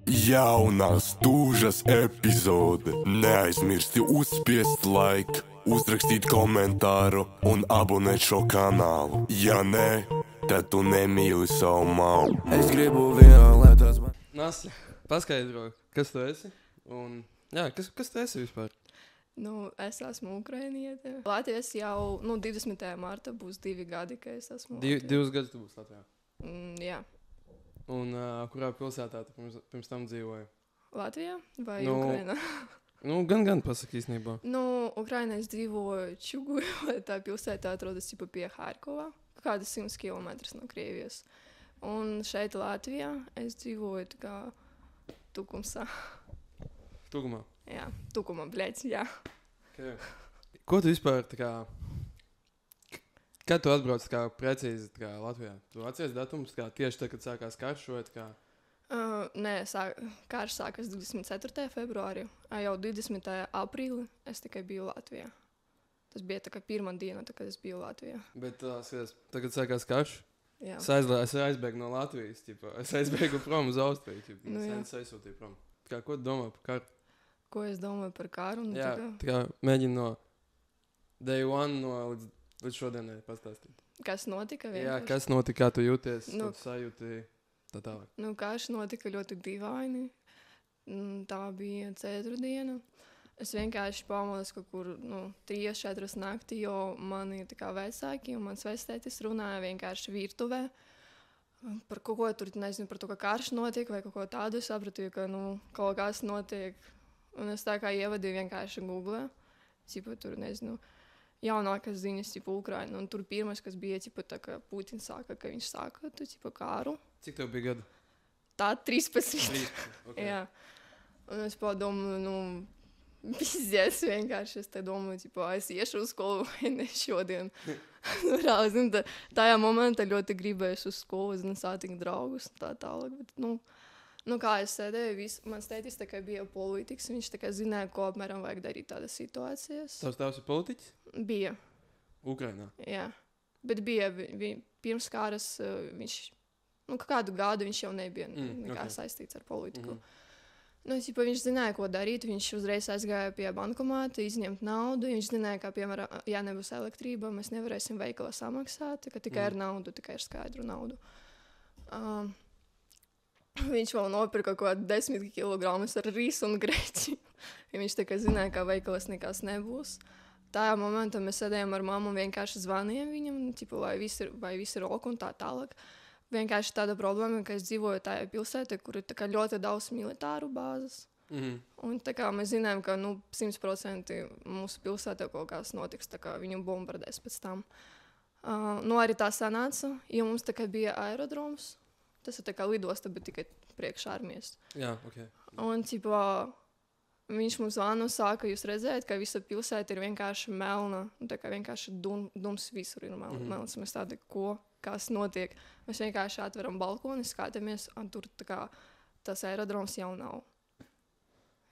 Jaunā stūžas epizode. Neaizmirsti uzspiest like, uzrakstīt komentāru un abonēt šo kanālu. Ja nē, tad tu nemīli savu māmu. Es gribu violetas. Nasli, paskaidro, kas tu esi? Un, jā, kas tu esi vispār? Es esmu ukrainiete. Latvijas jau 20. marta būs 2 gadi, ka es esmu. 2 gadus tu būsi Latvijā. Jā. Un kurā pilsētā tu pirms tam dzīvoji? Latvijā vai Ukrainā? Gan pasaki īstenībā. Ukrainā es dzīvoju Čugujā, tā pilsētā atrodas pie Harkovā, kādas 100 km no Krievijas. Un šeit Latvijā es dzīvoju tā kā Tukumsā. Tukumā? Jā, Tukumā, bļēc, jā. Okay. Ko tu vispār tā kā... Kad tu atbrauc tā kā precīzi tā kā Latvijā? Tu atceries datumus kā tieši tad, kad sākās karš vai tā kā? Nē, karš sākas 24. februārī. Jau 20. aprīlī es tikai biju Latvijā. Tas bija tā kā pirmā diena, kad es biju Latvijā. Bet, skaties, tagad sākās karš? Jā. Es aizbēgu no Latvijas, ķipa. Es aizbēgu prom uz Austriju, ķipa. Es aizsūtīju prom. Kā, ko tu domā par karu? Ko es domāju par karu? Jā, tā kā mēģinu no day one līdz šodienai pastāstīt. Kas notika vienkārši? Jā, kas notika, kā tu jūties, tu sajūti tā tālāk. Karš notika ļoti dīvaini. Tā bija ceturtdiena. Es vienkārši pamodos kaut kur 3-4 naktī, jo mani tā kā vecāki un mans vectētis runāja vienkārši virtuvē. Par kaut ko tur, nezinu, par to, ka karš notiek vai kaut ko tādu. Es sapratu, ka kaut kas notiek. Un es tā kā ievadīju vienkārši Google. Tur, nezinu, jaunākas ziņas, Ukraina. Un tur pirmais, kas bija, tā kā Putins sāka, ka viņš sāka kāru. Cik tev bija gadu? Tā 13. 13, okay. Jā. Un es padomāju, pizdies vienkārši. Es te domāju, es iešu uz skolu vai ne šodien. Tajā momentā ļoti gribēju uz skolu, sātikt draugus tā tālāk. Bet, kā es sēdēju, mans tētis bija politiķis. Viņš zināja, ko apmēram vajag darīt tādas situācijas. Tavs tēvs ir politiķis? Bija. Ukrainā? Jā. Bet bija pirms kāras viņš, kādu gadu viņš jau nebija saistīts ar politiku. Viņš zināja, ko darīt. Viņš uzreiz aizgāja pie bankomāta, izņemt naudu. Viņš zināja, ka, piemēram, ja nebūs elektrība, mēs nevarēsim veikalā samaksāt, ka tikai ar naudu, tikai ar skaidru naudu. Viņš vēl nopirka kaut kādu 10 kilogramus ar risu un greķi. Viņš zināja, ka veikalas nekas nebūs. Tajā momentā mēs sēdējām ar mammu un vienkārši zvanījām viņam, vai viss ir ok un tā tālāk. Vienkārši tāda problēma, ka es dzīvoju tajā pilsētā, kur ir ļoti daudz militāru bāzes. Un mēs zinām, ka 100% mūsu pilsētā kaut kas notiks, viņu bombardēs pēc tam. Arī tā sanāca, jo mums bija aerodroms. Tas ir lidosta, bet tikai priekš armijas. Jā, ok. Un, viņš mums zvanu sāka, jūs redzēt, ka visa pilsēta ir vienkārši melna. Vienkārši dums visur ir melns. Mēs tādi, kas notiek? Mēs vienkārši atveram balkoni, skatāmies, un tur tas aerodroms jau nav.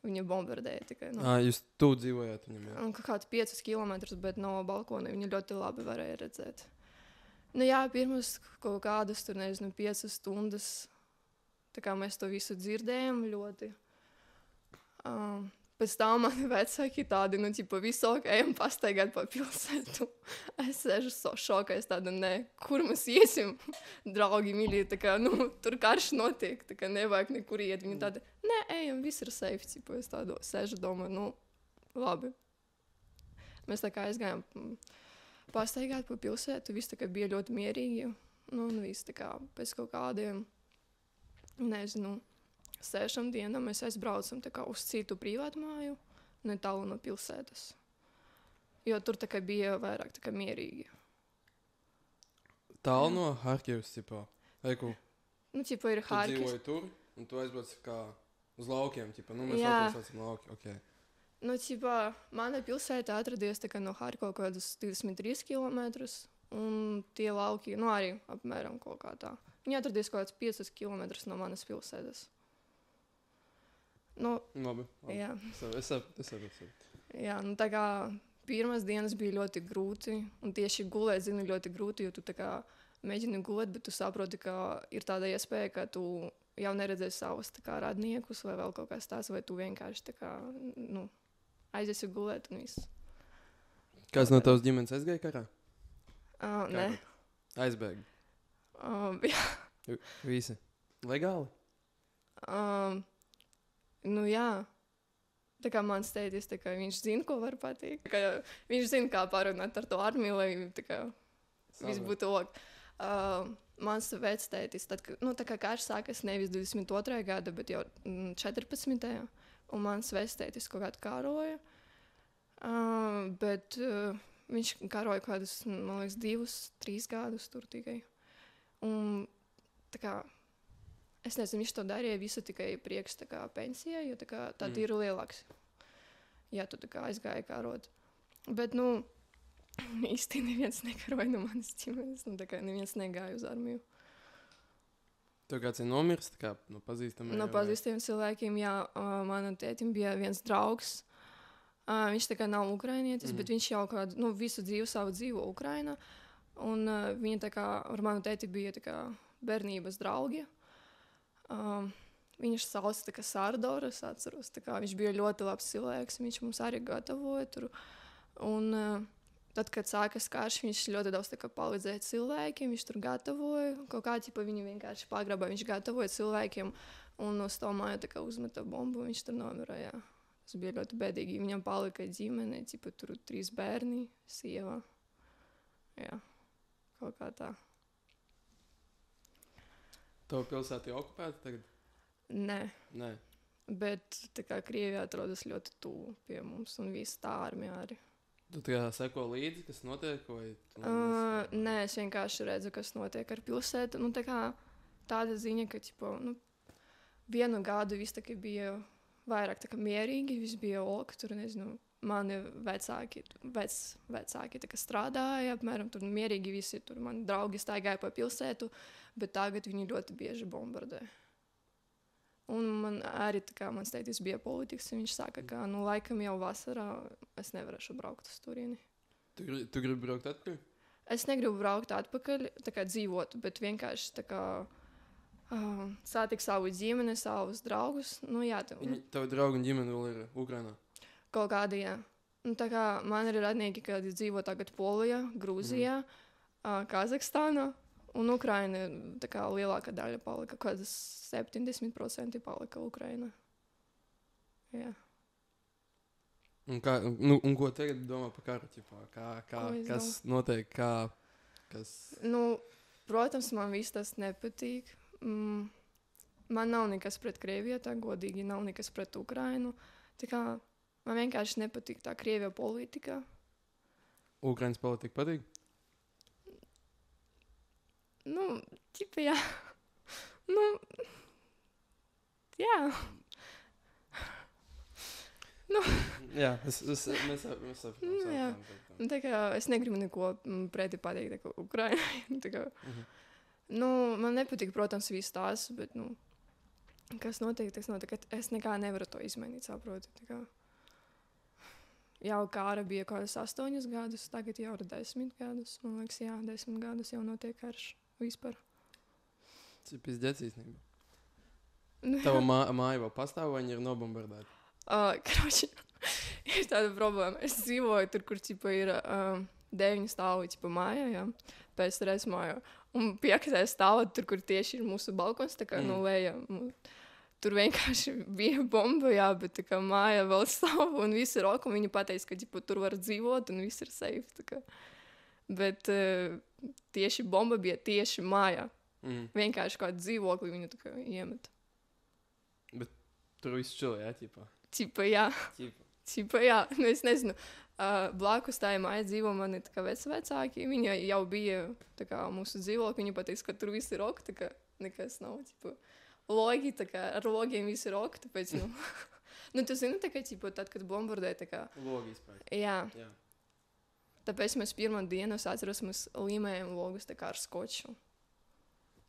Viņa bombardēja tikai. Jūs tu dzīvojāt viņam, jā? Un kāds 5 kilometrus, bet no balkona viņa ļoti labi varēja redzēt. Pirms kaut kādas, 5 stundas, mēs to visu dzirdējām ļoti. Pēc tam mani vecāki tādi, visu ok, ejam pastaigāt pa pilsētu. Es sēžu šokā, es tāda, kur mēs iesim, draugi mīļi, tur karš notiek, nevajag nekur iet. Viņi tādi, ejam, viss ir safe, es tādu sēžu, domāju, labi. Mēs aizgājām pastaigāt pa pilsētu, viss bija ļoti mierīgi. Viss pēc kaut kādiem, 6 dienām mēs aizbraucam uz citu privātu māju, netālu no pilsētas. Jo tur bija vairāk mierīgi. Tālu no Harkivas, vai ko? Ir Harkivs. Tu dzīvoji tur, un tu aizbrauc uz laukiem, mēs Latvijas saucam lauki, ok. Mana pilsēta atradies no Harkova kaut kādus 23 km, un tie lauki, arī apmēram kaut kā tā. Viņi atradies kaut kāds 5 km no manas pilsētas. Labi. Jā. Es saprotu. Jā, pirmās dienas bija ļoti grūti, un tieši gulēt, ļoti grūti, jo tu mēģini gulēt, bet tu saproti, ka ir tāda iespēja, ka tu jau neredzēsi savus tā kā radniekus vai vēl kaut kas tāds, vai tu vienkārši tā kā, nu, aiziesi gulēt un viss. Kāds no tavas ģimenes aizgāja karā? Nē. Aizbēga. Jā. Visi. Legāli? Nu jā. Tā kā mans tētis, tā kā viņš zina, ko var pateikt. Viņš zina, kā parunāt ar to armiju, lai tā kā viss būtu ok. Mans vectētis, tad, nu, tā kā karš sākas nevis 22. gada, bet jau 14. Un mans vectētis kaut kādu kāroja. Bet viņš kāroja kādus, man liekas, 2-3 gadus tur tikai. Un tā kā, es nezinu, viņš to darīja visu tikai priekš tā kā pensijai, jo tā kā tad ir lielāks. Ja tu tā kā aizgāja kārot. Bet, nu, īsti neviens nekaroja no manas ģimenes. Nu, tā kā neviens negāja uz armiju. Tev kāds ir nomirs, tā kā no pazīstamiem? No pazīstamiem cilvēkiem, jā. Manam tētim bija viens draugs. Viņš tā kā nav ukrainietis, bet viņš jau kādu, nu, visu dzīvi savu dzīvo Ukraina. Un viņa tā kā, ar manu tēti bija tā kā bērnības draugi. Viņš sauc tā kā Sārdora, es atceros. Tā kā viņš bija ļoti labs cilvēks, viņš mums arī gatavoja tur. Un tad, kad sākas karš, viņš ļoti daudz tā kā palīdzēja cilvēkiem, viņš tur gatavoja. Kaut kā, ķipa, viņi vienkārši pagrabā, viņš gatavoja cilvēkiem. Un uz to māju tā kā uzmeta bombu, viņš tur nomira, jā. Tas bija ļoti bēdīgi. Viņam palika ģimene, ķipa, tur 3 bērni, sieva. Jā, kaut kā tā. Tava pilsēta ir okupēta tagad? Nē. Bet tā kā Krievija atrodas ļoti tuvu pie mums un visa tā armija arī. Tu tā kā seko līdzi, kas notiek? Vai nē, es vienkārši redzu, kas notiek ar pilsētu. Nu, tā kā tāda ziņa, ka ķipa, nu, vienu gadu viss tā kā bija vairāk tā kā mierīgi, viss bija ok, tur, nezinu, mani vecāki tā kā strādāja, apmēram tur mierīgi visi, tur mani draugi staigāja pa pilsētu, bet tagad viņi ļoti bieži bombardē. Un man arī tā kā mans tētis bija politikas, un viņš saka, ka, nu, laikam jau vasarā es nevarēšu braukt uz turieni. Tu gribi braukt atpakaļ? Es negribu braukt atpakaļ, tā kā dzīvot, bet vienkārši tā kā satikt savu ģimeni, savus draugus. Nu, jā, Tavi draugi un ģimene vēl ir Ukrainā? Kaut kādi, jā. Nu, tā kā man ir radnieki, kad dzīvo tagad Polijā, Grūzijā, Kazahstānā. Un Ukraina, tā kā lielākā daļa palika, kādas 70% palika Ukraina. Jā. Un ko tagad domā par karu? Kas notiek? Nu, protams, man viss tas nepatīk. Man nav nekas pret Krieviju, tā godīgi nav nekas pret Ukrainu. Tā kā man vienkārši nepatīk tā Krievija politika. Ukrainas politika patīk? Nu, ķipa, jā. Nu, jā. Nu. Jā, mēs saprotam. Jā. Tā kā es negribu neko pretī pateikt, tā kā Ukrainai. Tā kā, nu, man nepatīk, protams, viss tās, bet, nu, kas notiek, tas notiek. Es nekā nevaru to izmainīt, saprotu. Tā kā jau kāra bija kādas 8 gadus, tagad jau ir 10 gadus. Man liekas, jā, 10 gadus jau notiek karš. Vispār. Tas ir pizdēts īstenībā. Tava māja vēl pastāv, vai viņa ir nobombardēta? Kroči, ir tāda problēma. Es dzīvoju tur, kur ķipa ir 9 stāvi ķipa mājā, jā, PSRS mājā. Un 5. stāvā tur, kur tieši ir mūsu balkons, tā kā no leja. Tur vienkārši bija bomba, jā, bet tā kā māja vēl stāv un viss ir ok, un viņi pateica, ka ķipa, tur var dzīvot un viss ir safe, tā kā. Bet tieši bomba bija tieši mājā. Vienkārši kādu dzīvokli viņu tā kā iemet. Bet tur viss čili, jā, ķipā? Ķipa, jā. Ķipa, jā. Nu, es nezinu. Blakus tā māja dzīvo mani tā kā vecāki. Viņa jau bija tā kā mūsu dzīvokli. Viņa pateiks, ka tur viss ir ok, tā kā nekas nav. Ķipa, logi, tā kā ar logiem viss ir ok, tāpēc, nu. Nu, tu zini, tā kā, ķipa, tad, kad bombardē, tā kā. Logi izpēk. Jā. Tāpēc mēs pirmo dienu, es atceros, mēs līmējam logus tā kā ar skoču.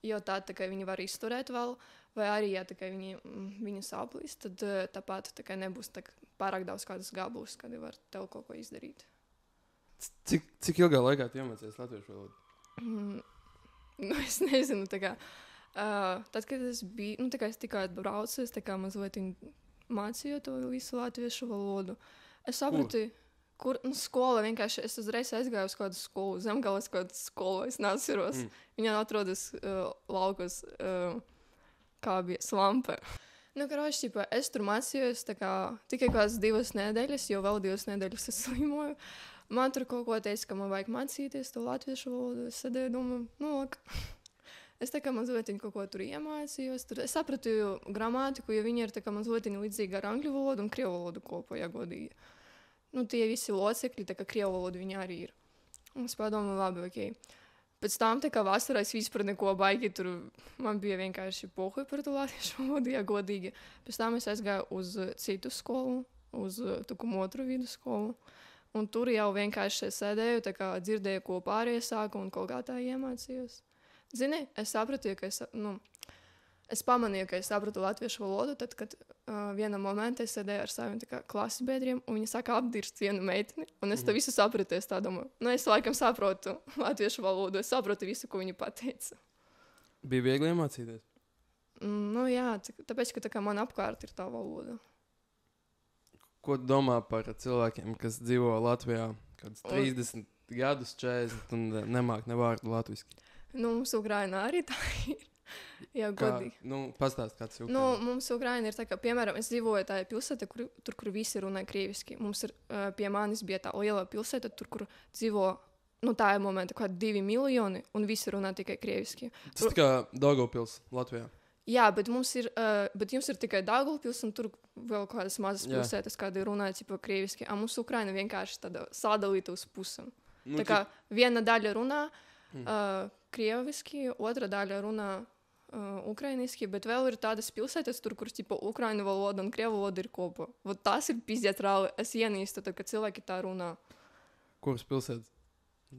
Jo tā kā viņi var izturēt vēl, vai arī, ja tā kā viņi sāplīs, tad tāpat tā kā nebūs tā pārāk daudz kādas gabus, kad var tev kaut ko izdarīt. Cik ilgā laikā tu iemācies latviešu valodu? Nu, es nezinu, tā kā Tad, kad es biju, nu, tā kā es tikai braucu, es tā kā mazliet mācīju to visu latviešu valodu. Es sapratu, kur skola vienkārši, es uzreiz aizgāju uz kādu skolu, Zemgales kādu skolu, es neatceros. Viņa atrodas laukos, kā bija Slampe. Nu, karoči, es tur mācījos tikai kādas 2 nedēļas, jo vēl 2 nedēļas es slimoju. Man tur kaut ko teica, ka man vajag mācīties to latviešu valodu. Es sēdēju, domāju, laka. Es tā kā mazliet kaut ko tur iemācījos. Es sapratu gramātiku, jo viņi ir tā kā mazliet līdzīgi ar angļu valodu un krievu valodu kopā, ja godīgi. Nu, tie visi locekļi, tā kā krievu valodu viņi arī ir. Un es padomāju, labi, ok. Pēc tam, tā kā vasarā es vispār neko baigi, tur man bija vienkārši pohuj par to latviešu valodu, ja godīgi. Pēc tam es aizgāju uz citu skolu, uz Tukumotru vidusskolu. Un tur jau vienkārši sēdēju, tā kā dzirdēju, ko pārējie sāka un kaut kā tā iemācījos. Zini, es sapratu, ka es pamanīju, ka es sapratu latviešu valodu, tad, kad vienā momentā es sēdēju ar saviem klases biedriem, un viņi sāka apdirst vienu meiteni, un es to visu sapratu, es tā domāju. Nu, es laikam saprotu latviešu valodu, es saprotu visu, ko viņi pateica. Bija viegli iemācīties? Nu, jā, tāpēc, ka tā kā man apkārt ir tā valoda. Ko tu domā par cilvēkiem, kas dzīvo Latvijā kādus 30 gadus, 40 un nemāk ne vārdu latviski? Nu, mums Ukrainā arī tā ir. Jā, godīgi. Nu, pastāst, kāds ir Ukraina. Nu, mums Ukraina ir tā, ka, piemēram, es dzīvoju tajā pilsētā, kur visi runāja krieviski. Mums ir, pie manis bija tā liela pilsēta, tur, kur dzīvo, nu, tā ir momenta, kā 2 miljoni, un visi runā tikai krieviski. Tas tā kā Daugavpils Latvijā. Jā, bet jums ir tikai Daugavpils, un tur vēl kādas mazas pilsētas, kādi runāja tipa krieviski. A mums Ukraina vienkārši tāda sadalīta uz pusēm. Nu, tā kā viena daļa runā krieviski, otra daļa runā ukrainiski, bet vēl ir tādas pilsētas, tur, kur tipa ukrainu valoda un krievu valoda ir kopā. Vot tas ir pizdiet rāli. Es ienīstu, tad, kad cilvēki tā runā. Kuras pilsētas?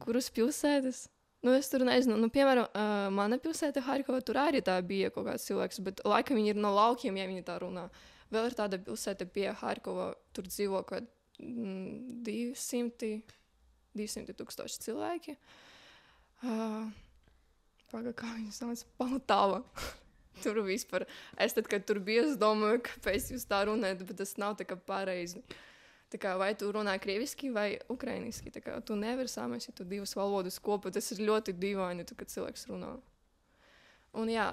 Kuras pilsētas? Nu, es tur nezinu. Nu, piemēram, mana pilsēta Harkova, tur arī tā bija kaut kāds cilvēks, bet laikam viņi ir no laukiem, ja viņi tā runā. Vēl ir tāda pilsēta pie Harkova, tur dzīvo kaut 200 tūkstoši cilvēki. Kā viņi sauc? Poltava. Tur vispār. Es tad, kad tur biju, es domāju, kāpēc jūs tā runājat, bet tas nav tā kā pareizi. Tā kā vai tu runā krieviski vai ukrainiski. Tā kā tu nevari samēst tu 2 valodas kopā. Tas ir ļoti dīvaini, kad cilvēks runā. Un jā,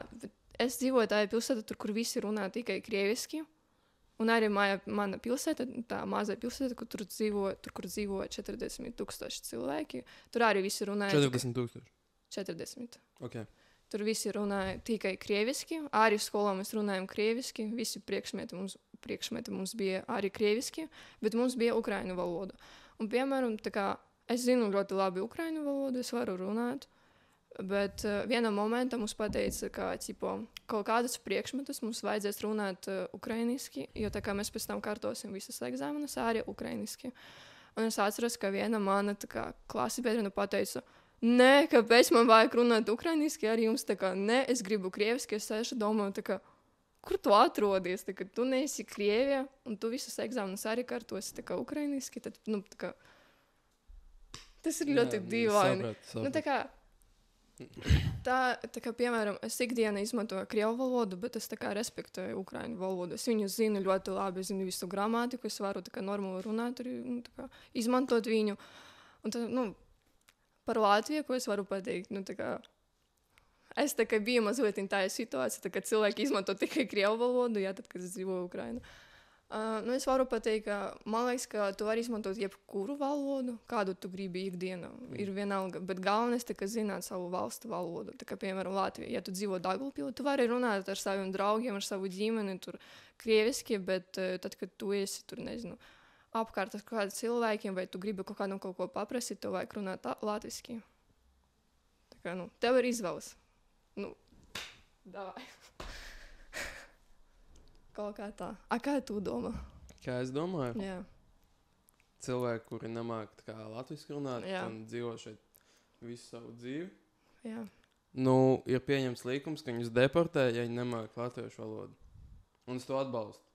es dzīvoju tajā pilsētā, tur, kur visi runā tikai krieviski. Un arī mana pilsēta, tā mazā pilsēta, kur dzīvo 40 tūkstoši cilvēki. Tur arī visi runāja. 40 tūkstoši? 40. Okay. Tur visi runāja tikai krieviski. Arī skolā mēs runājam krieviski. Visi priekšmeti mums bija arī krieviski, bet mums bija ukrainu valoda. Un, piemēram, tā kā es zinu ļoti labi ukrainu valodu, es varu runāt, bet vienā momentā mums pateica, ka kaut kādus priekšmetus mums vajadzēs runāt ukrainiski, jo tā kā mēs pēc tam kārtosim visas egzāmenes arī ukrainiski. Un es atceros, ka viena mana klases biedrene pateica, nē, kāpēc man vajag runāt ukrainiski, arī jums tā kā, nē, es gribu krieviski, es sēžu domāju, tā kā, kur tu atrodies, tā kā tu neesi Krievijā, un tu visas egzāmenes arī kārtosi tā kā ukrainiski, tad, nu, tā kā, tas ir ļoti dīvaini. Nu, tā kā, piemēram, es ikdienā izmantoju krievu valodu, bet es tā kā respektēju ukrainu valodu. Es viņu zinu ļoti labi, es zinu visu gramātiku, es varu tā kā normāli runāt, arī, nu, tā kā, izmantot viņu. Un tā, nu, par Latviju, ko es varu pateikt, nu, tā kā, es tā kā biju mazliet tāda situācija, tā kā cilvēki izmanto tikai krievu valodu, jā, tad, kad es dzīvoju Ukrainā. Nu, es varu pateikt, ka man liekas, ka tu vari izmantot jebkuru valodu, kādu tu gribi ikdienā. Ir vienalga, bet galvenais tā kā zināt savu valstu valodu. Tā kā, piemēram, Latvija, ja tu dzīvo Daugavpilī, tu vari runāt ar saviem draugiem, ar savu ģimeni, tur krieviski, bet tad, kad tu esi tur, nezinu, apkārt ar kādiem cilvēkiem, vai tu gribi kaut ko paprasīt, tev vajag runāt latviski. Tā kā, nu, tev ir izvēles. Nu, davai. Kaut kā tā. A, kā tu domā? Kā es domāju? Jā. Cilvēki, kuri nemāk tā kā latviski runāt, Jā. un dzīvo šeit visu savu dzīvi. Jā. Nu, ir pieņems likums, ka viņus deportē, ja viņi nemāk latviešu valodu. Un es to atbalstu.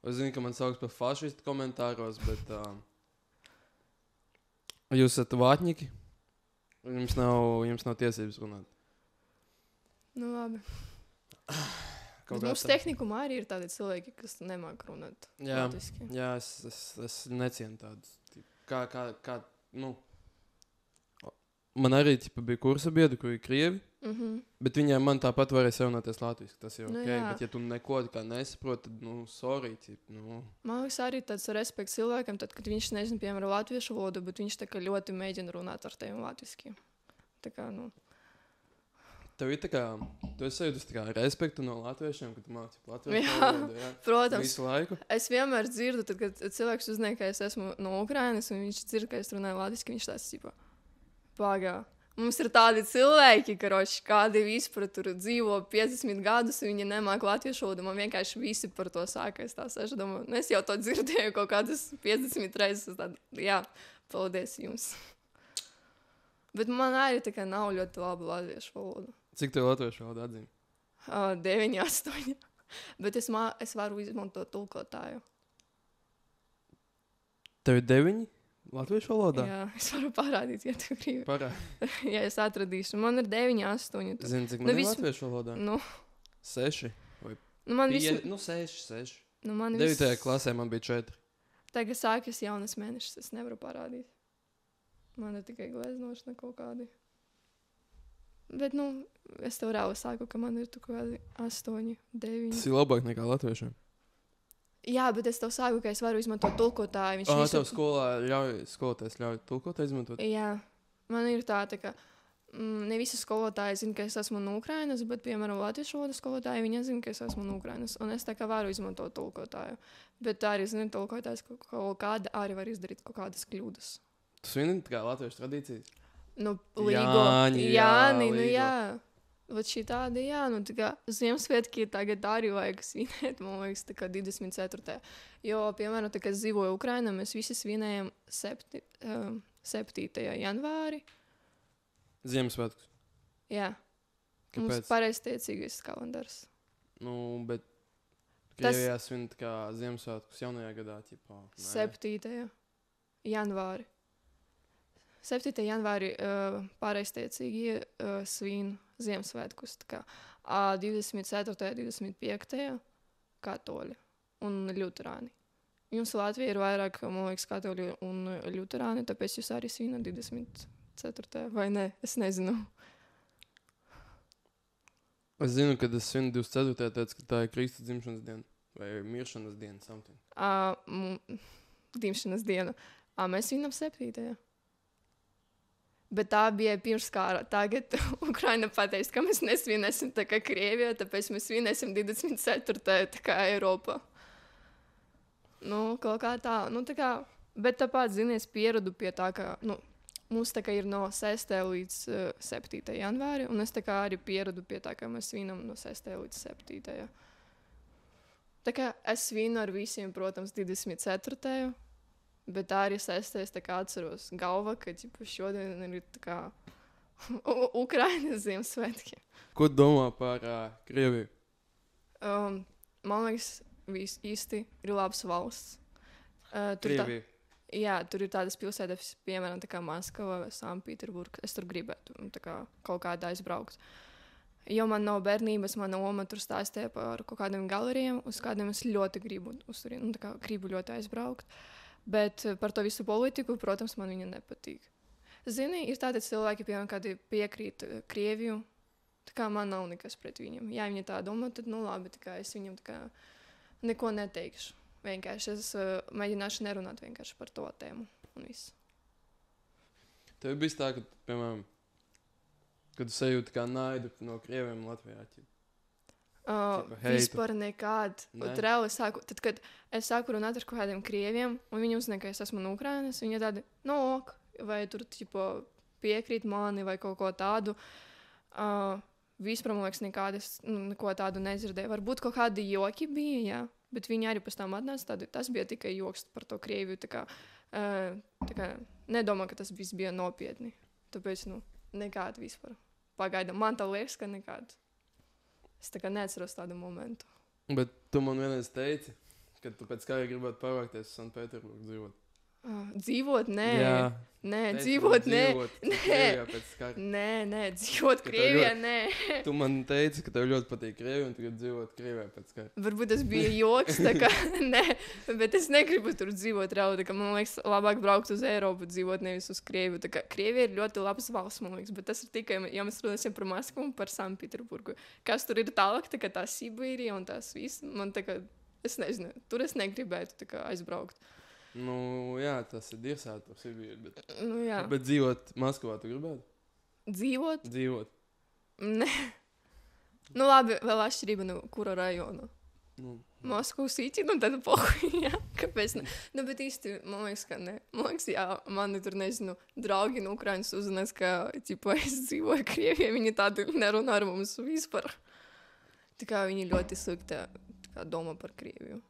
Es zinu, ka man sauks par fašistu komentāros, bet jūs esat vātņiki, un jums nav tiesības runāt. Nu, labi. Kaut Bet kā mums tā. tehnikumā arī ir tādi cilvēki, kas nemāk runāt Jā, latviski. jā, es necienu tādus. Kā, nu, man arī tipa, bija kursa biedri, kuri ir krievi, bet viņiem man tāpat varēja sarunāties latviski. Tas ir Nu, ok, jā. bet ja tu neko tā kā nesaproti, tad, nu, sorry, tip, nu. Man liekas, arī tāds respekts cilvēkam, tad, kad viņš nezina, piemēram, latviešu valodu, bet viņš tā kā ļoti mēģina runāt ar tevi latviski. Tā kā, nu. Tev ir tā kā, tu esi sajūtis tā kā respektu no latviešiem, kad tu māci latviešu Jā. valodu, jā? Protams, Visu laiku? es vienmēr dzirdu, tad, kad cilvēks uzzina, ka es esmu no Ukrainas, un viņš dzird, ka es runāju latviski, viņš tāds tipā, pagā. Mums ir tādi cilvēki, kādi vispār tur dzīvo 50 gadus, un viņi nemāk latviešu valodu. Man vienkārši visi par to sāka. Es tā sešu, domāju, es jau to dzirdēju kaut kādas 50 reizes. Tad, jā, paldies jums. Bet man arī tā kā nav ļoti laba latviešu valoda. Cik tev latviešu valodu atzīm? 9, 8. Bet es varu izmantot tulkotāju. Tev ir 9 latviešu valodā? Jā, es varu parādīt, ja tu gribi. Parādi. Ja es atradīšu. Man ir 9, 8. Zini, cik Nu, man ir visu- latviešu valodā? Nu, 6. nu man visu... Nu, 6. Nu, man 9. klasē man bija 4. Tagad sākas jaunas mēnešus, es nevaru parādīt. Man ir tikai gleznošana kaut kādi. Bet, nu, es tev reāli saku, ka man ir tu kādi 8, 9. Tas ir labāk nekā latviešiem. Jā, bet es tev saku, ka es varu izmantot tulkotāju. Viņš Tev skolā skolotājs ļauj tulkotāju izmantot? Jā, man ir tā ka ne visi skolotāji zina, ka es esmu no Ukrainas, bet, piemēram, latviešu valodas skolotāji, viņi zina, ka es esmu no Ukrainas. Un es tā kā varu izmantot tulkotāju. Bet arī, zini, tulkotājs kaut kāda arī var izdarīt kaut kādas kļūdas. Tu svini kā latviešu tradīcijas? Nu, Jāņi, Jāni, nu Līgo. jā. Vat šī tāda, jā, nu tā kā Ziemassvētki tagad arī vajag svinēt, man liekas, tā kā 24. Jo, piemēram, tā kā es dzīvoju Ukrainā, mēs visi svinējam 7. janvāri. Ziemassvētkus. Jā, mums Kāpēc? pareiztiecīgais kalendārs. Nu, bet Tas- Krievijā svin tā kā Ziemassvētkus jaunajā gadā, ķipā. 7. janvāri. 7. janvāri pareiztiecīgi svin Ziemassvētkus. Tā kā 24. 25. katoļi un ļuterāni. Jums Latvija ir vairāk, man liekas, katoļi un ļuterāni, tāpēc jūs arī svinat 24. vai ne? Es nezinu. Es zinu, ka es svinu 24. tāpēc, ka tā ir Kristus dzimšanas diena. Vai miršanas diena, something. Dimšanas diena. Mēs svinam 7. Bet tā bija pirms kara. Tagad Ukraina pateiks, ka mēs nesvinēsim tā kā Krievija, tāpēc mēs svinēsim 24. tā kā Eiropa. Nu, kaut kā tā. Nu, tā kā, bet tāpat, zini, es pieradu pie tā, ka, nu, mums tā kā ir no 6. līdz 7. janvāri, un es tā kā arī pieradu pie tā, ka mēs svinam no 6. līdz 7. Tā kā es svinu ar visiem, protams, 24. Bet tā arī 6. tā kā atceros galva, ka ķipa, šodien ir tā kā Ukrainas Ziemassvētki. Ko tu domā par Krieviju? Man liekas, īsti ir labs valsts. Krievija. Jā, tur ir tādas pilsētas, piemēram, tā kā Maskava vai Sanktpēterburga. Es tur gribētu tā kā, kaut kādā aizbraukt. Jo man nav bērnības, mana oma tur stāstīja par kaut kādiem galerijiem, uz kādiem es ļoti gribu uzturēt, nu, tā kā gribu ļoti aizbraukt. Bet par to visu politiku, protams, man viņa nepatīk. Zini, ir tādi cilvēki, piemēram, kādi piekrīt Krieviju. Tā kā man nav nekas pret viņiem. Ja viņi tā domā, tad nu labi, tā kā es viņam tā kā neko neteikšu. Vienkārši es mēģināšu nerunāt vienkārši par to tēmu un viss. Tev ir bijis tā, ka, piemēram, kad tu sajūti kā naidu no Krieviem Latvijā. Vispār nekād. Ne? Reāli sāku, tad, kad es sāku runāt ar kaut kādiem krieviem, un viņi uzzina, ka es esmu no Ukrainas, viņi tādi, nu, ok, vai tur tipo, piekrīt mani vai kaut ko tādu. Vispār, man liekas, neko tādu nedzirdēju. Varbūt kaut kādi joki bija, jā, bet viņi arī pēc tam atnāca tādu, tas bija tikai joks par to Krieviju. Tā kā nedomā, ka tas viss bija nopietni. Tāpēc, nu, nekādu vispār. Pagaidām, man tā liekas, ka nekādu. Es tā kā neatceros tādu momentu. Bet tu man vienreiz teici, ka tu pēc kā gribētu pavākties uz Sanktpēterburgu dzīvot. Dzīvot, nē. Jā. Nē, Teici, dzīvot, nē. dzīvot Krievijā pēc kara. Nē, dzīvot Ka tev Krievijā, ļoti- nē. Tu man teici, ka tev ļoti patīk Krievija un tu gribi dzīvot Krievijā pēc kara. Varbūt tas bija joks, tā kā, nē, bet es negribu tur dzīvot reāli, tā kā man liekas, labāk braukt uz Eiropu, dzīvot nevis uz Krieviju. Tā kā Krievija ir ļoti labs valsts, man liekas, bet tas ir tikai, ja mēs runāsim par Maskavu un par Sanktpēterburgu. Kas tur ir tālāk, tā kā tā Sibīrija un tās viss, man tā kā, es nezinu, tur es negribētu tā kā aizbraukt. Nu, jā, tas ir dirsēt par Sibīru, bet... Nu, jā. Bet dzīvot Maskavā tu gribētu? Dzīvot? Dzīvot. Nē. Nu, labi, vēl atšķirība no kura rajona. Nu, Moskavas City, nu tad pohuj, jā, kāpēc ne? Nu, bet īsti, man liekas, ka ne. Man liekas, jā, mani tur, nezinu, draugi no Ukrainas uzzinās, ka, tipo, es dzīvoju Krievijā, viņi tādi nerunā ar mums vispār. Tā kā viņi ļoti slikti domā par Krieviju.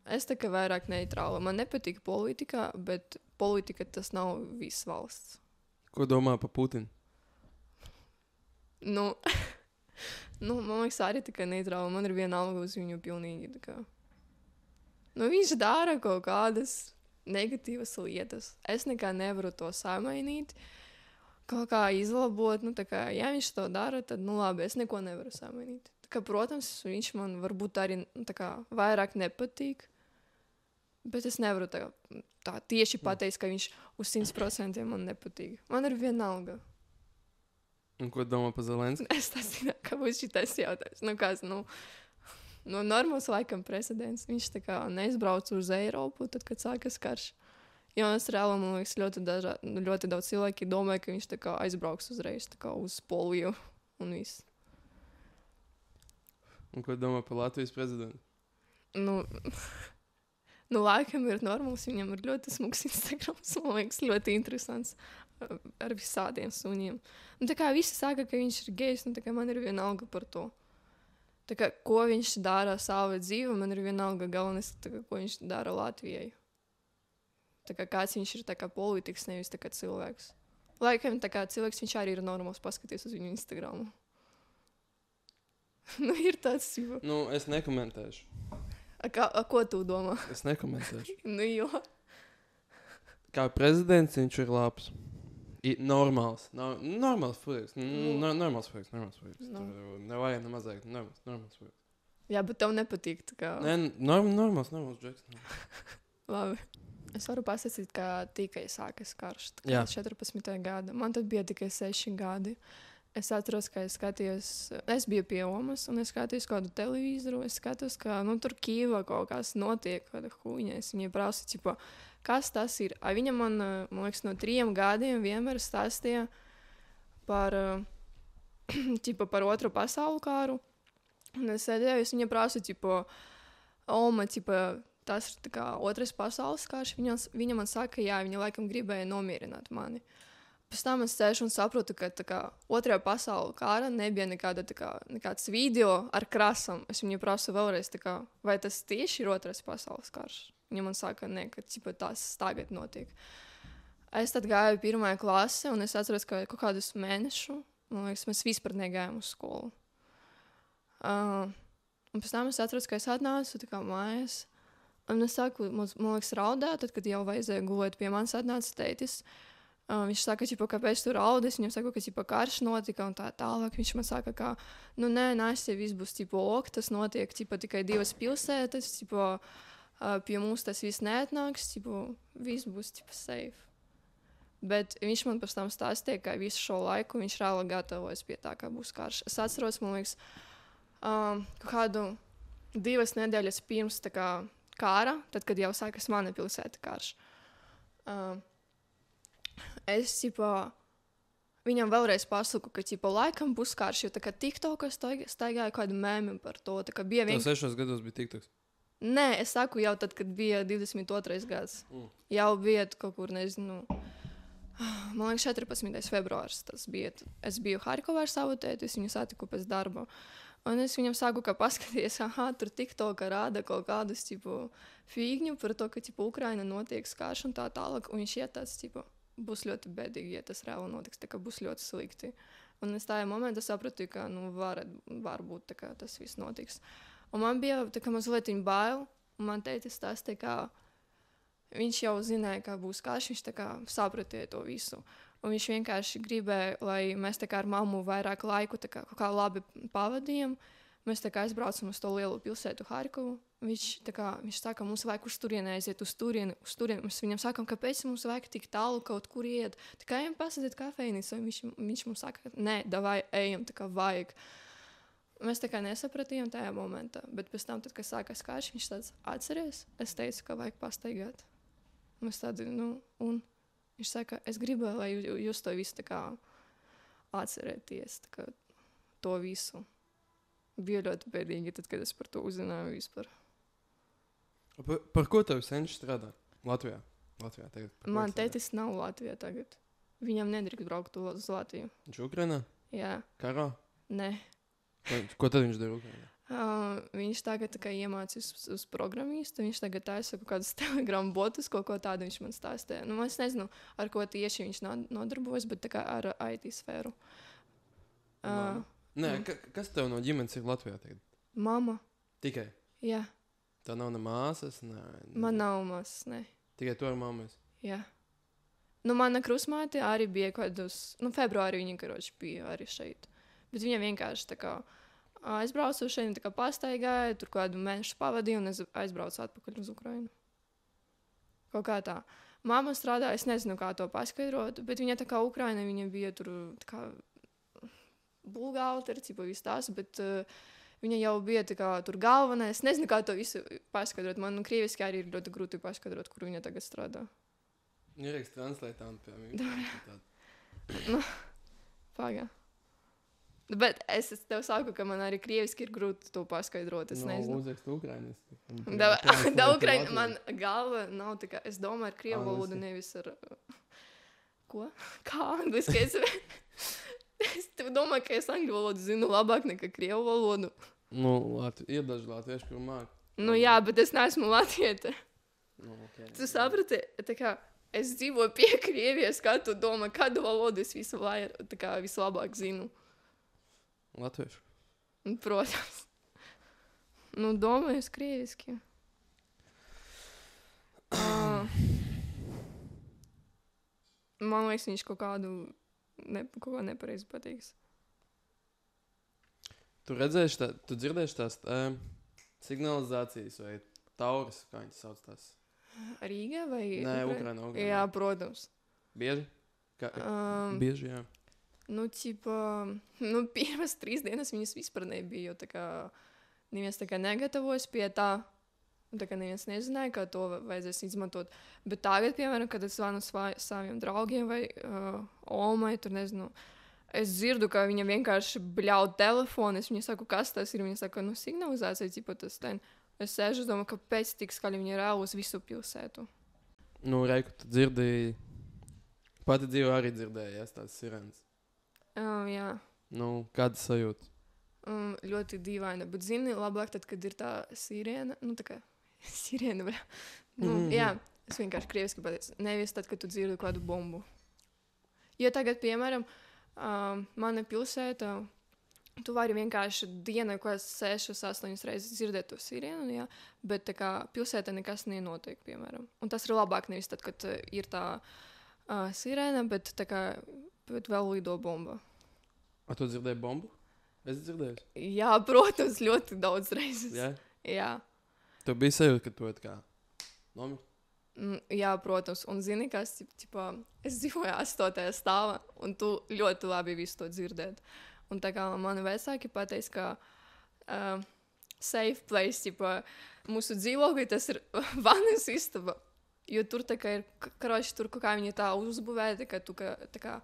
Es tā kā vairāk neitrāla. Man nepatīk politika, bet politika tas nav viss valsts. ko domā par Putinu? Nu, man liekas, arī tā kā neitrāla. Man ir vienalga uz viņu pilnīgi tā kā. Nu, viņš dara kaut kādas negatīvas lietas. Es nekā nevaru to samainīt, kaut kā izlabot. Nu, tā kā, ja viņš to dara, tad, nu, labi, es neko nevaru samainīt. Tā kā, protams, viņš man varbūt arī tā kā vairāk nepatīk, bet es nevaru tā tieši pateikt, ka viņš uz 100% man nepatīk. Man ir vienalga. Un ko domā par Zelensku? Es tas zinu, ka būs šitais jautājums. Nu, kāds, normāls laikam prezidents. Viņš tā kā neizbrauc uz Eiropu, tad, kad sākas karš. Jo es reāli, man liekas, ļoti daudz cilvēki domāja, ka viņš tā kā aizbrauks uzreiz tā kā uz Poliju un viss. Un ko domā par Latvijas prezidentu? Nu, laikam ir normāls, viņam ir ļoti smuks Instagrams, man liekas, ļoti interesants ar visādiem suņiem. Un tā kā visi saka, ka viņš ir gejs, nu tā kā man ir vienalga par to. Tā kā, ko viņš dara savu dzīvi, man ir vienalga galvenais, tā kā, ko viņš dara Latvijai. Tā kā kāds viņš ir tā kā politikas, nevis tā kā cilvēks. Laikam tā kā cilvēks, viņš arī ir normāls, paskaties uz viņu Instagramu. Nu, ir tāds dzīvo. Nu, es nekomentēšu. Ko tu domā? Es nekomentēšu. Nu, jo. Kā prezidents viņš ir labs. Normāls. Normāls fujiks. Normāls fujiks. Nevajag nemazāk. Normāls fujiks. Jā, bet tev nepatīk tā kā... Nē, normāls džeks. Labi. Es varu pasakīt, ka tikai sākas karš. Jā. 14. gada. Man tad bija tikai 6 gadi. Es atceros, ka es skatījos, es biju pie omas, un es skatījos kādu televizoru, es skatos, ka, tur Kīvā kaut kas notiek, kāda huņa. Es viņai prasu, tipo, kas tas ir? Viņa man liekas, no 3 gadiem vienmēr stāstīja par, par Otru pasaules kāru. Un es sēdēju, es viņai prasu, tipo, Oma, tipo, tas ir tā kā Otrais pasaules kārs. Viņa man saka, jā, viņa laikam gribēja nomierināt mani. Pēc tam es sēžu un saprotu, ka kā, Otrajā pasaules kara nebija nekāds video ar krāsām. Es viņai prasu vēlreiz, kā, vai tas tieši ir Otrais pasaules karš. Viņa man saka, ne, ka tas tagad notiek. Es tad gāju 1. klase, un es atceros, ka kaut kādus mēnešus, man liekas, mēs vispār negājām uz skolu. Un pēc tam es atceros, ka es atnācu kā mājās, un es sāku, man liekas, raudāt, tad, kad jau vajadzēja gulēt, pie manis atnāca tētis. Viņš saka, kāpēc tu raudi? Viņam saka, ka karš notika un tā tālāk. Viņš man saka, ka, nē, Nāstie, viss būs ok, tas notiek tikai 2 pilsētas, pie mums tas viss neatnāks, viss būs safe. Bet viņš man pēc tam stāstīja, ka visu šo laiku viņš reāli gatavojas pie tā, ka būs karš. Es atceros, man liekas, kādu 2 nedēļas pirms tā kā kara, tad, kad jau sākas mana pilsēta karš. Es, viņam vēlreiz pasaku, ka, laikam būs karš, jo tā kā TikTokā staigāja kādu mēmi par to, tā kā bija Tev 6 gados bija TikToks? Nē, es saku jau tad, kad bija 22. gads. Jau bija kaut kur, nezinu, man liekas 14. februārs tas bija. Es biju Harkovā ar savu tēti, es viņu satiku pēc darba. Un es viņam saku, ka paskaties, tur TikTokā rāda kaut kādus, fīgņu par to, ka, Ukraina notiek karš un tā tālāk. Un viņš iet tāds, būs ļoti bēdīgi, ja tas reāli notiks, tā kā būs ļoti slikti. Un es tajā momentā sapratu, ka, var būt tā kā tas viss notiks. Un man bija tā kā mazliet bail, un man teica stāstīja, ka viņš jau zināja, kā būs karš, viņš tā kā sapratīja to visu. Un viņš vienkārši gribēja, lai mēs tā kā ar mammu vairāk laiku tā kā labi pavadījām. Mēs tā kā aizbraucam uz to lielu pilsētu Harkovu. Viņš saka, mums vajag uz turieni aiziet, uz turieni. Mēs viņam sakām, kāpēc mums vajag tik tālu kaut kur iet. Tā kā ejam pasēdēt kafejnīcā. Viņš mums saka, nē, davai, ejam, tā kā vajag. Mēs tā kā nesapratījām tajā momentā. Bet pēc tam, tad, kad sākās karš, viņš tāds atceries. Es teicu, ka vajag pastaigāt. Mēs tādi, un viņš saka, es gribēju, lai jūs to visu tā kā atcerēties, tā kā to visu. Bija ļoti bēdīgi, tad, kad es par to uzzināju vispār. Par ko tev senčs strādā? Latvijā tagad. Man tētis nav Latvijā tagad. Viņam nedrīkst braukt uz Latviju. Viņš Ukrainā? Jā. Karā? Nē. Ko tad viņš dara Ukrainā? Viņš tagad tā kā iemācīs uz programmistu. Viņš tagad taisa kaut kādus telegramu botus, kaut ko tādu viņš man stāstīja. Es nezinu, ar ko tieši viņš nodarbojas, bet tā kā ar IT sfēru. Nē, kas tev no ģimenes ir Latvijā tagad? Mama. Tikai? Jā. Tā nav ne māsas? Man nav māsas, ne. Tikai tu ar mammas? Jā. Mana krusmāte arī bija kādos, februārī viņa karoči bija arī šeit. Bet viņa vienkārši tā kā aizbraucu šeit, tā kā pastaigāja, tur kādu mēnešu pavadīja un aizbraucu atpakaļ uz Ukrainu. Kaut kā tā. Mamma strādāja, es nezinu, kā to paskaidrot, bet viņa tā kā Ukraina, viņa bija tur tā kā bulgālteri, viss tās, bet viņa jau bija tā kā tur galvenais. Es nezinu, kā to visu paskaidrot. Man krieviski arī ir ļoti grūti paskaidrot, kur viņa tagad strādā. Ierakst translētām, piemēram. Pagā. Bet es tev saku, ka man arī krieviski ir grūti to paskaidrot. Es nezinu. Uzrakst ukrainiski. Da Ukraina, man galva nav tā kā, es domāju ar krievu valodu, nevis ar... Ko? Kā angliski? Es domāju, ka es angļu valodu zinu labāk nekā krievu valodu. Ir daži latvieši, kur māk. Jā, bet es neesmu latviete. Okay. Tu saprati, tā kā es dzīvoju pie Krievijas, kā tu domā, kādu valodu es vislabāk zinu? Latviešu? Protams. Domāju es krieviski. Man liekas, viņš kaut ko nepareizi pateiks. Tu dzirdēsi tās signalizācijas vai tauras, kā viņas sauc tās? Rīgā vai? Nē, Ukrainā. Jā, protams. Bieži? Bieži, jā. Pirmas 3 dienas viņas vispār nebija, jo tā kā neviens tā kā negatavojas pie tā. Tā kā neviens nezināja, kā to vajadzēs izmantot. Bet tagad, piemēram, kad es zvanu saviem draugiem vai omai, tur nezinu, es dzirdu, ka viņa vienkārši bļauj telefonu. Es viņai saku, kas tas ir? Viņa saka, signalizācija, tas ten. Es sēžu, domāju, kāpēc tik skaļi viņa rāv uz visu pilsētu. Reiku, tu dzirdēji, pati dzīvo arī dzirdējies tās sirenas. Jā. Kāda sajūta? Ļoti dīvaina, bet zini, labāk tad, kad ir tā sirēna, tā kā sirēna, jā, es vienkārši krieviski pateicu, nevis tad, kad tu dzirdi kādu bombu. Jo tagad, piemēram, mana pilsēta, tu vari vienkārši dienā kaut kāds 6-8 reizes dzirdēt to sirēnu, jā, bet tā kā pilsēta nekas nenotiek, piemēram. Un tas ir labāk nevis tad, kad ir tā sirēna, bet tā kā vēl lido bomba. A tu dzirdēji bombu? Es dzirdēju. Jā, protams, ļoti daudz reizes. Jā? Jā. Tev bija sajūta, ka tu esi kā nomir? Jā, protams. Un zini, kas, es dzīvoju 8. stāvā, un tu ļoti labi visu to dzirdēt. Un tā kā mani vecāki pateica, ka safe place, mūsu dzīvokļi, tas ir vannas istaba. Jo tur tā kā ir, tur kā viņi tā uzbūvēti, ka tu tā kā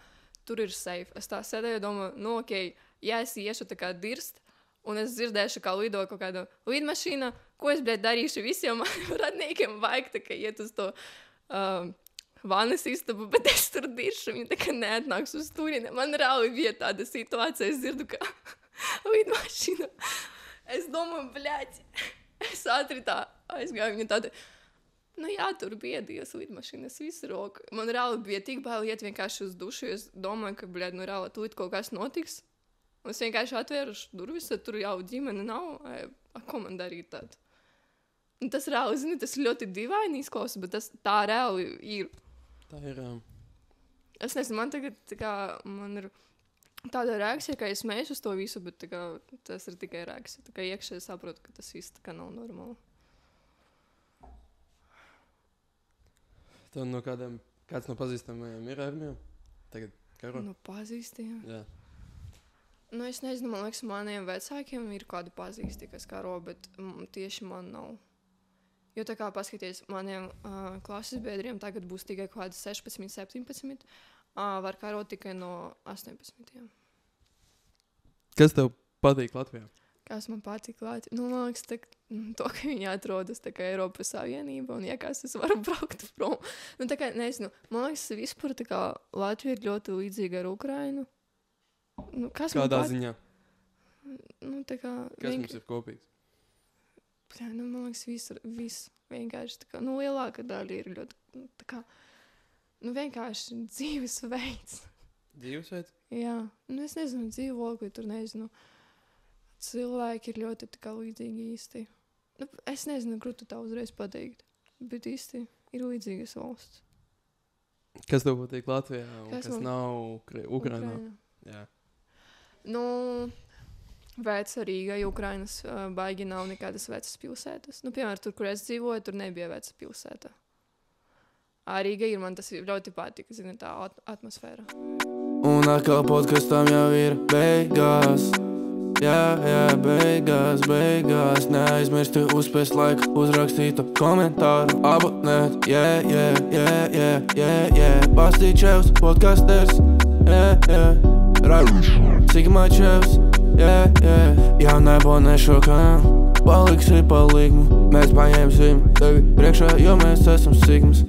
tur ir safe. Es tā sēdēju, domāju, ja es iešu tā kā dirst, un es dzirdēšu, kā lido kaut kāda lidmašīna, ko es, darīšu visiem radniekiem vajag tā kā iet uz to vannas istabu, bet es tur diršu, viņi tā kā neatnāks uz turieni. Man reāli bija tāda situācija, es dzirdu, kā lidmašīna. Es domāju, es ātri tā aizgāju, viņa tāda, jā, tur bija Dievs lidmašīnas, visu roku. Man reāli bija tik bail iet vienkārši uz dušu, es domāju, ka, reāli tūlīt kaut kas notiks. Un es vienkārši atvēruši durvis, tur jau ģimene nav, ko man darīt tādu. Un tas reāli, zini, tas ļoti dīvaini izklausās, bet tā reāli ir. Tā ir. Es nezinu, man tagad man ir tāda reakcija, ka es smēju uz to visu, bet tas ir tikai reakcija. Tā kā iekšēji saprotu, ka tas viss nav normāli. Tev no kāds no pazīstamajiem ir armijā? Tagad karo? No pazīstamajiem? Jā. Nu, es nezinu, man liekas, maniem vecākiem ir kādi pazīsti, kas karo, bet tieši man nav. Jo tā kā paskaties, maniem klases biedriem tagad būs tikai kādi 16, 17, var karot tikai no 18. Kas tev patīk Latvijā? Kas man patīk Latvijā? Nu, man liekas, to, ka viņi atrodas tā kā Eiropas Savienība un kas es varu braukt prom. Nu, tā kā, nezinu, man liekas, vispār tā kā Latvija ir ļoti līdzīga ar Ukrainu. Nu, kādā ziņā? Nu, tā kā... Kas mums ir kopīgs? Jā, nu, man liekas, viss vienkārši tā kā, nu, lielāka daļa ir ļoti, tā kā, nu, vienkārši dzīvesveids. Dzīvesveids? Jā, nu, es nezinu, dzīvokli, tur nezinu, cilvēki ir ļoti tā kā līdzīgi īsti. Nu, es nezinu, grūti tā uzreiz pateikt, bet īsti ir līdzīgas valsts. Kas tev patīk Latvijā un kas nav Ukrainā? Jā. Nu... Veca Rīga, Ukrainas baigi nav nekādas vecas pilsētas. Nu, piemēram, tur, kur es dzīvoju, tur nebija veca pilsēta. Rīga ir, man tas ļoti patika, zini, tā atmosfēra. Un atkal podkastam jau ir beigās. Jā, beigās. Neaizmirsti uzspiest laiku, uzrakstītu komentāru, abonēt. Bastīt Čevs, podkasters. Sigma Čevs. Jā, nebonēšu, ka paliksi pa līgumu. Mēs paņemsim tevi priekšā, jo mēs esam Sigmas.